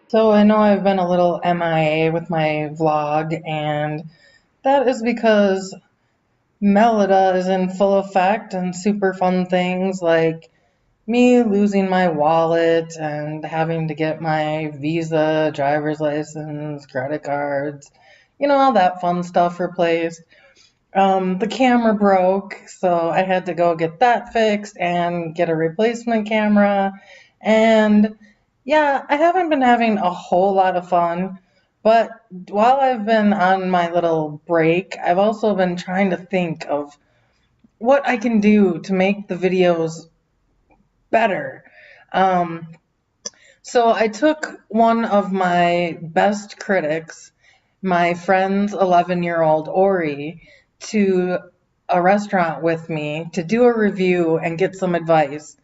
So I know I've been a little MIA with my vlog, and that is because Melida is in full effect and super fun things like me losing my wallet and having to get my Visa, driver's license, credit cards, all that fun stuff replaced. The camera broke, so I had to go get that fixed and get a replacement camera. And yeah, I haven't been having a whole lot of fun, but while I've been on my little break, I've also been trying to think of what I can do to make the videos better. Um, so I took one of my best critics, my friend's 11-year-old Ori, to a restaurant with me to do a review and get some advice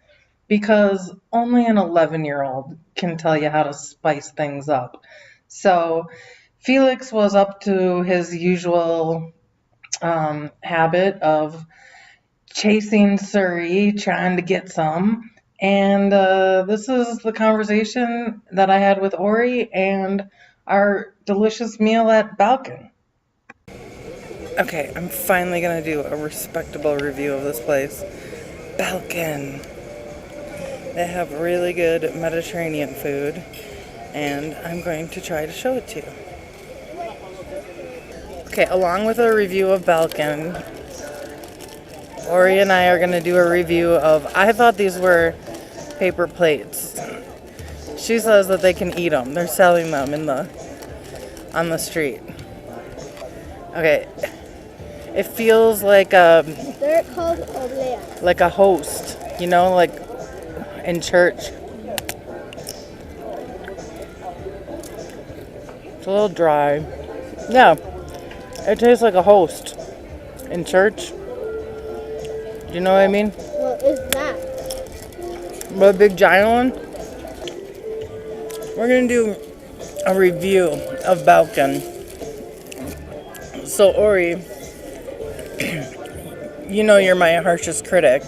because only an 11-year-old can tell you how to spice things up. So Felix was up to his usual habit of chasing Surrey, trying to get some. And this is the conversation that I had with Ori and our delicious meal at Balkan. Okay, I'm finally going to do a respectable review of this place. Balkan. They have really good Mediterranean food, and I'm going to try to show it to you. Okay, along with a review of Balkan, Ori and I are going to do a review of, I thought these were paper plates. She says that they can eat them. They're selling them on the street. Okay. It feels like They're called oblea. like a host, like in church. It's a little dry. Yeah. It tastes like a host in church. You know what I mean? What is that? What, a big giant one? We're going to do a review of Balkan. So, Ori, you're my harshest critic.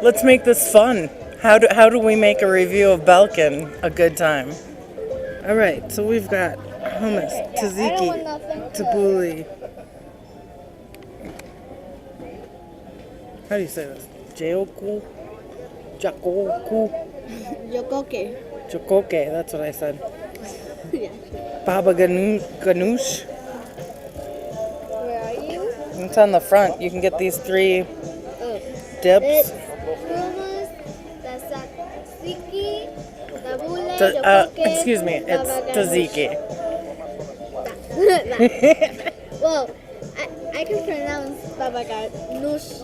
Let's make this fun. How do we make a review of Balkan a good time? All right, so we've got hummus, tzatziki, tabbouleh. How do you say this? Jaoku? Jakoku? Yokoke. Jokoke, that's what I said. Yeah. Baba ganoush. Where are you? It's on the front. You can get these 3 dips. It's hummus, tzatziki, tabbouleh, yokoke. Excuse me, it's tzatziki. Well, I can pronounce baba ganoush.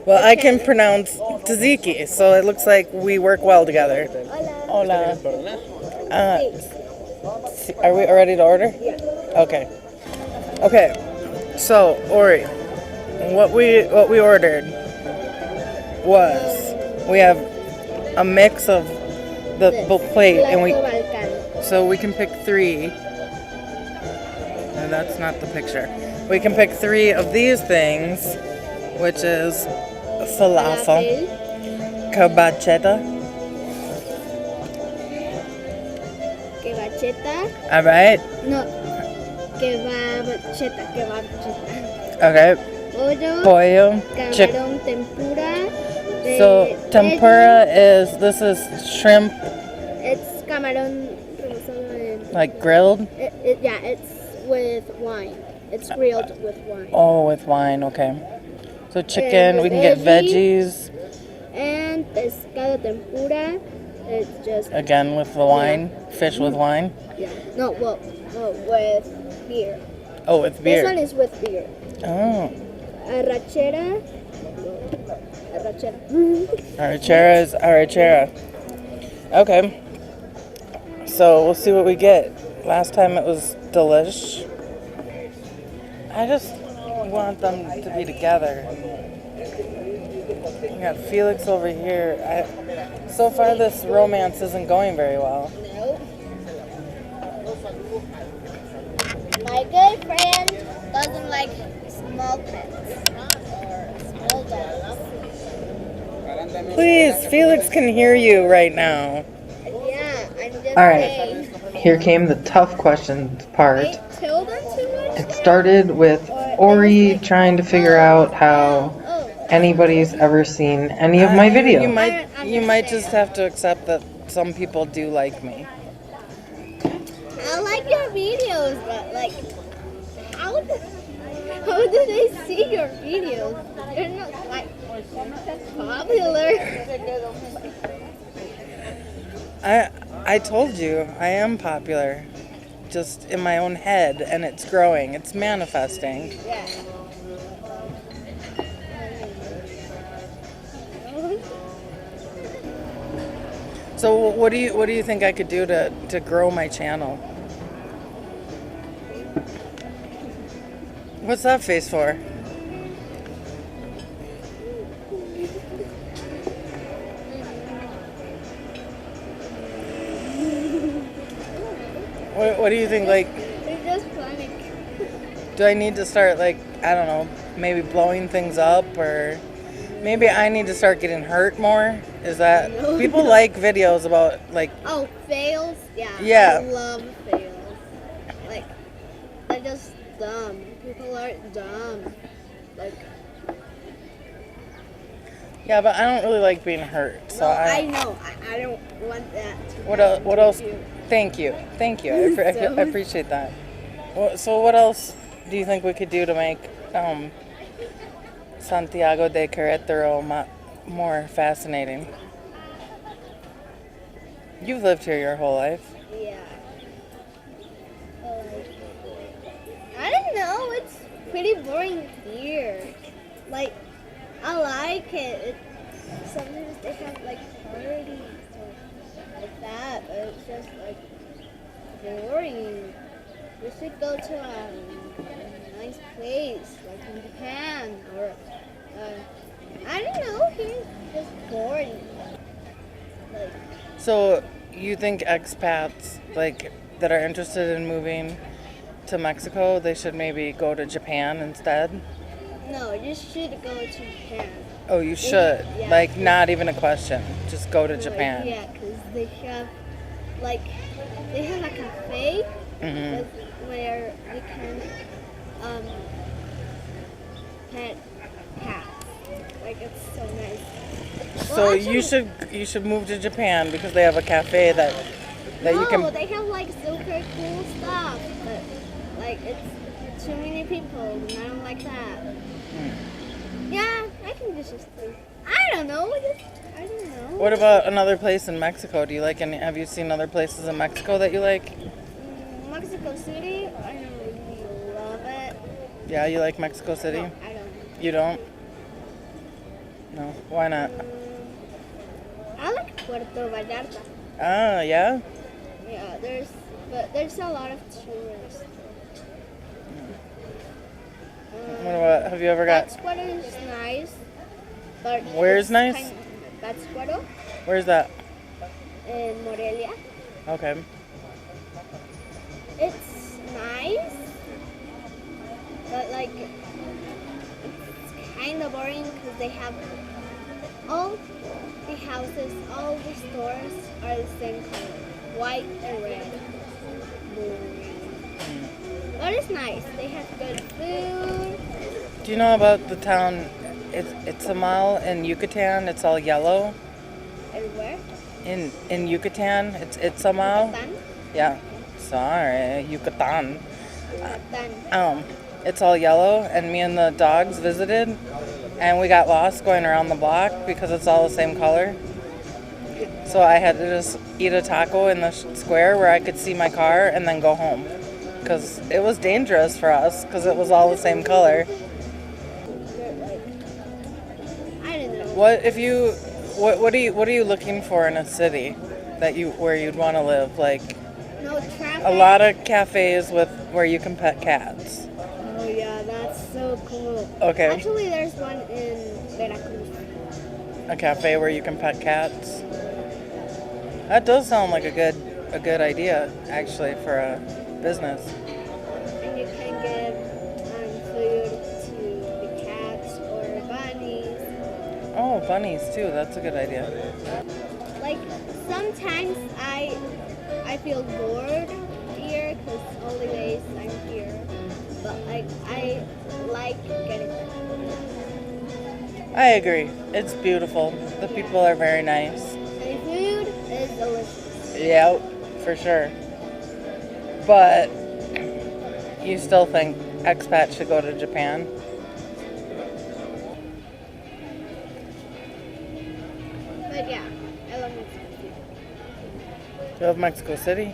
Well, I can pronounce tzatziki, so it looks like we work well together. Hola. Hola. Are we ready to order? Yeah. Okay. So, Ori, what we ordered was we have a mix of the plate, and we can pick 3. No, that's not the picture. We can pick 3 of these things, which is falafel, kebabcheta. All right. No. Kebabcheta. Okay. Pollo. Camarón tempura. So tempura this is shrimp. It's camarón rebozado Like grilled. Yeah, it's with wine. It's grilled with wine. Oh, with wine. Okay. So chicken. We can get veggies. And pescado tempura. It's just again with the wine. Fish with wine. Yeah. No, with beer. Oh, with beer. This one is with beer. Oh. Arrachera. Arrachera is arrachera. Okay. So we'll see what we get. Last time it was delish. I just want them to be together. We got Felix over here. So far this romance isn't going very well. Nope. My good friend doesn't like small pets or small dogs. Please, Felix can hear you right now. Yeah, I'm just All right, here came the tough questions part. Tell them too much. It started with Ori trying to figure out how anybody's ever seen any of my videos. You might just have to accept that some people do like me. I like your videos, but like, how do they see your videos? You're not like popular. I told you, I am popular. Just in my own head, and it's growing. It's manifesting. Yeah. So what do you think I could do to grow my channel? What's that face for? What do you think, like, It's just funny. do I need to start, like, I don't know, maybe blowing things up, or maybe I need to start getting hurt more? Is that, No. people like videos about, like, Oh, fails? Yeah. Yeah. I love fails. Like, they're just dumb. People are dumb. Like, yeah, but I don't really like being hurt, so no, I know. I don't want that to What happen else? What to else? you. Thank you. I appreciate that. So what else do you think we could do to make Santiago de Querétaro more fascinating? You've lived here your whole life. Yeah. I don't know. It's pretty boring here. Like, I like it. Sometimes they have like parties or like that, but it's just like boring. We should go to a nice place like in Japan or I don't know. Here it's just boring. Like, So you think expats like that are interested in moving to Mexico, they should maybe go to Japan instead? no, you should go to Japan. Oh, you should. Yeah. Like, not even a question. Just go to Like, Japan. yeah, because they have like they have a cafe Hmm. where you can pet cats. Like, it's so nice. So Well, you should move to Japan because they have a cafe that no, you can. they have like super cool stuff, but like it's too many people, and I don't like that. Yeah, I can just I don't know. I don't know. What about another place in Mexico? Do you like any? Have you seen other places in Mexico that you like? Mexico City? I don't really love it. Yeah, you like Mexico City? No, I don't. You don't? No. Why not? I like Puerto Vallarta. Ah, yeah. Yeah, there's a lot of tourists. What about? Have you ever got? Pátzcuaro is nice, but Where's it's nice? Pátzcuaro Where's that? in Morelia. Okay. It's nice, but like it's kind of boring because they have all the houses, all the stores are the same color, white and red. Boring. But it's nice. They have good food. Do you know about the town? It's a mile in Yucatan. It's all yellow. And where? In Yucatan, it's a mile. Yucatan. Yeah. Sorry, Yucatan. Yucatan. It's all yellow, and me and the dogs visited, and we got lost going around the block because it's all the same color. So I had to just eat a taco in the square where I could see my car and then go home, because it was dangerous for us because it was all the same color. I don't know. What are you looking for in a city where you'd want to live? Like No traffic. a lot of cafes where you can pet cats. Oh yeah, that's so cool. Okay. Actually, there's one in Veracruz. A cafe where you can pet cats. That does sound like a good idea, actually, for a business. And you can give food to the cats or bunnies. Oh, bunnies too. That's a good idea. Like sometimes I I feel bored here because all the days I'm here. But like I like getting there. I agree. It's beautiful. The people are very nice. And the food is delicious. Yeah, for sure. But you still think expats should go to Japan? But yeah, I love Mexico too. You love Mexico City?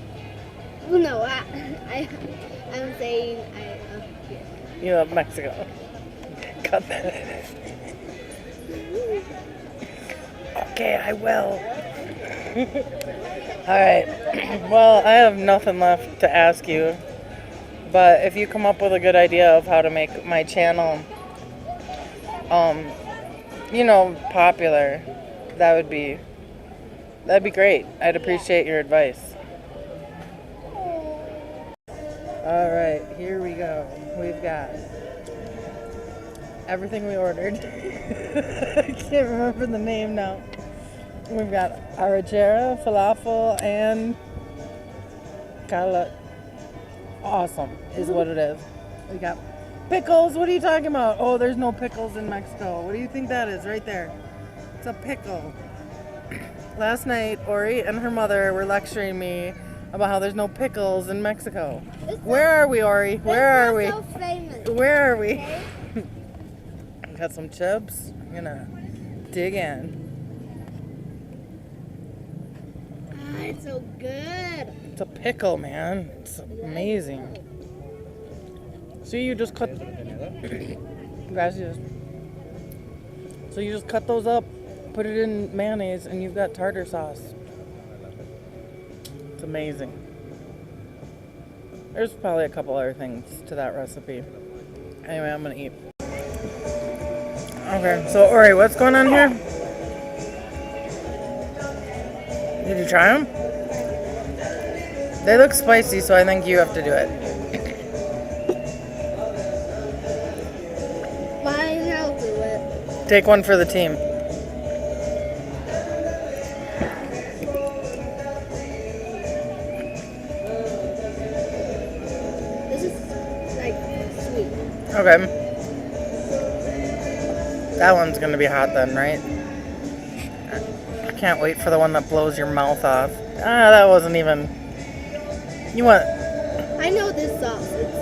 Well, no, I'm saying I love here. You love Mexico. Cut that. Okay, I will. Alright. Well, I have nothing left to ask you. But if you come up with a good idea of how to make my channel, popular, that'd be great. I'd appreciate your advice. Alright, here we go. We've got everything we ordered. I can't remember the name now. We've got arrachera, falafel, and awesome is what it is. We got pickles. What are you talking about? Oh, there's no pickles in Mexico. What do you think that is right there? It's a pickle. Last night, Ori and her mother were lecturing me about how there's no pickles in Mexico. Where are we, Ori? Where are we? So famous. Where are we? Okay? Got some chips. I'm gonna dig in. It's so good. It's a pickle, man. It's amazing. See, you just cut. Gracias. So you just cut those up, put it in mayonnaise, and you've got tartar sauce. It's amazing. There's probably a couple other things to that recipe. Anyway, I'm gonna eat. Okay, so Ori, what's going on here? Did you try them? They look spicy, so I think you have to do it. Fine, I'll do it. Take one for the team. This is like sweet. Okay. That one's gonna be hot then, right? I can't wait for the one that blows your mouth off. Ah, that wasn't even... You want... I know this sauce. It's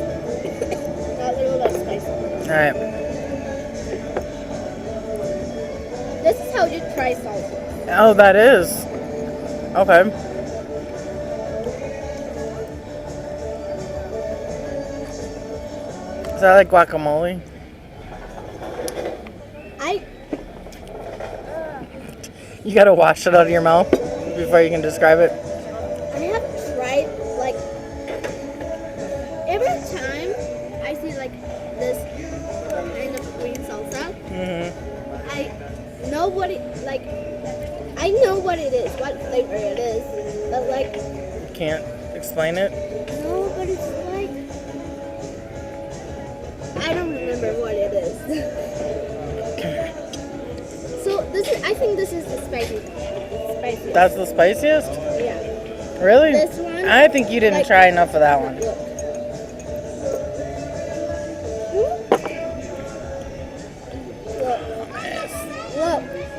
a little less spicy. Alright. This is how you try salsa. Oh, that is. Okay. Is that like guacamole? You gotta wash it out of your mouth before you can describe it. I have tried, like, every time I see, like, this kind of green salsa, I know what it, like, I know what it is, what flavor it is, but, like... Can't explain it? No, but it's like... I don't remember what it is. So, I think this is the spiciest. That's the spiciest? Yeah. Really? This one, I think you didn't try enough of that one.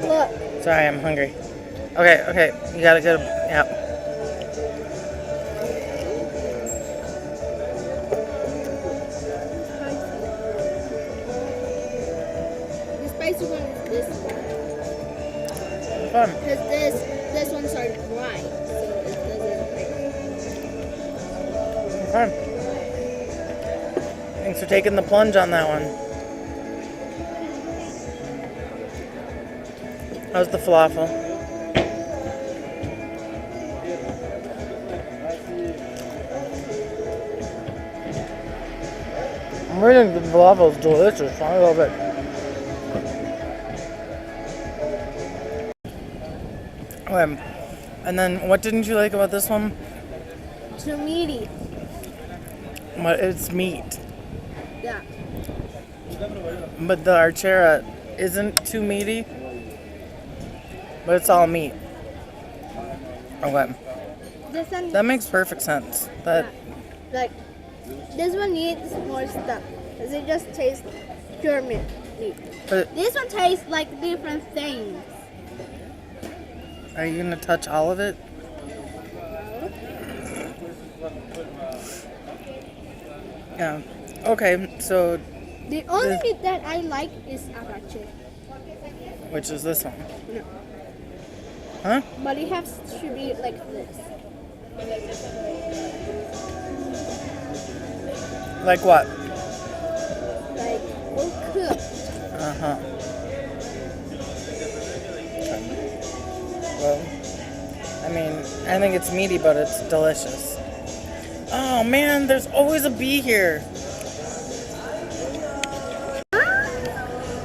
Look. Sorry, I'm hungry. Okay. You gotta go. Yeah. The spicy one is this one. Fun. Because this one's are dry, so it doesn't like. Fun. Thanks for taking the plunge on that one. How's the falafel? I really think the falafel is delicious. I love it. Okay. And then what didn't you like about this one? Too meaty. But it's meat. Yeah. But the arrachera isn't too meaty. But it's all meat. Okay. This one, That makes perfect sense. That like, this one needs more stuff. Because it just tastes pure meat. But This one tastes like different things. are you gonna touch all of it? Yeah. Okay. So, The only meat that I like is apache. which is this one? No. Huh? But it has to be like this. Like what? Like, well cooked. Uh huh. Well, I mean, I think it's meaty, but it's delicious. Oh man, there's always a bee here.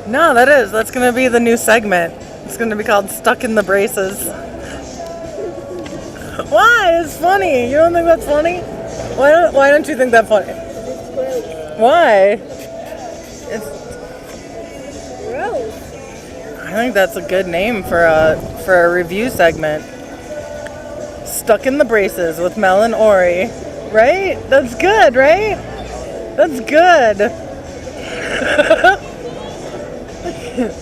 No, that's gonna be the new segment. It's gonna be called Stuck in the Braces. Why? It's funny. You don't think that's funny? Why don't you think that's funny? It's gross. Why? It's Gross. I think that's a good name for a review segment. Stuck in the Braces with Mel and Ori. Right? That's good, right? That's good.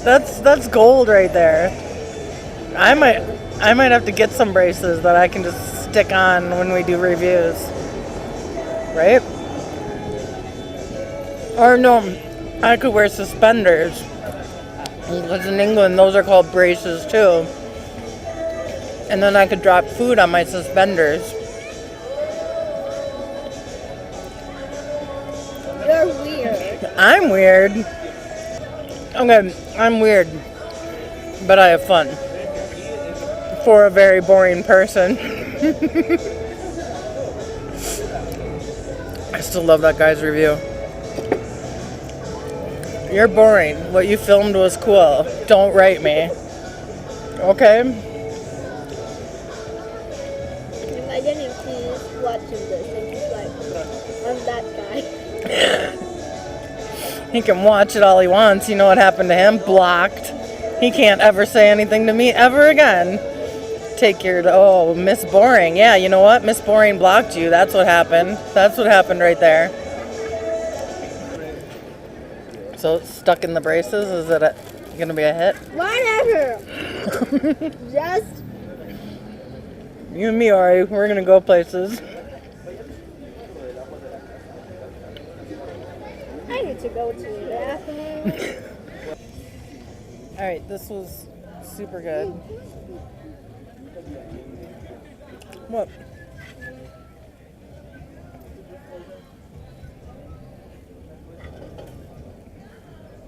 That's gold right there. I might have to get some braces that I can just stick on when we do reviews. Right? Or no, I could wear suspenders. Because in England, those are called braces too. And then I could drop food on my suspenders. You're weird. I'm weird. Okay, I'm weird. But I have fun. For a very boring person. I still love that guy's review. You're boring. What you filmed was cool. Don't write me. Okay? Imagine if he's watching this and he's like, I'm that guy. He can watch it all he wants. You know what happened to him? Blocked. He can't ever say anything to me ever again. Take your, oh, Miss Boring. Yeah, you know what? Miss Boring blocked you. That's what happened. That's what happened right there. So, Stuck in the Braces, is it going to be a hit? Whatever. Just. You and me, Ari, we're going to go places. I need to go to the bathroom. Alright, this was super good. What?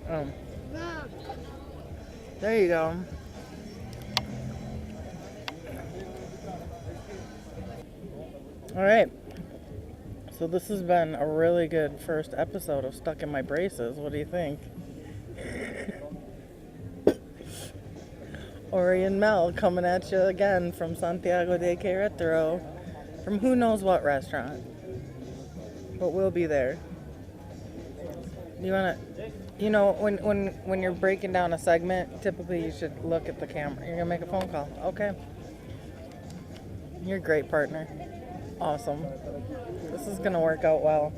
Oh. There you go. Alright. So this has been a really good first episode of Stuck in My Braces. What do you think? Ori and Mel coming at you again from Santiago de Querétaro. From who knows what restaurant. But we'll be there. You wanna, you know, when you're breaking down a segment, typically you should look at the camera. You're gonna make a phone call. Okay. You're a great partner. Awesome. This is gonna work out well.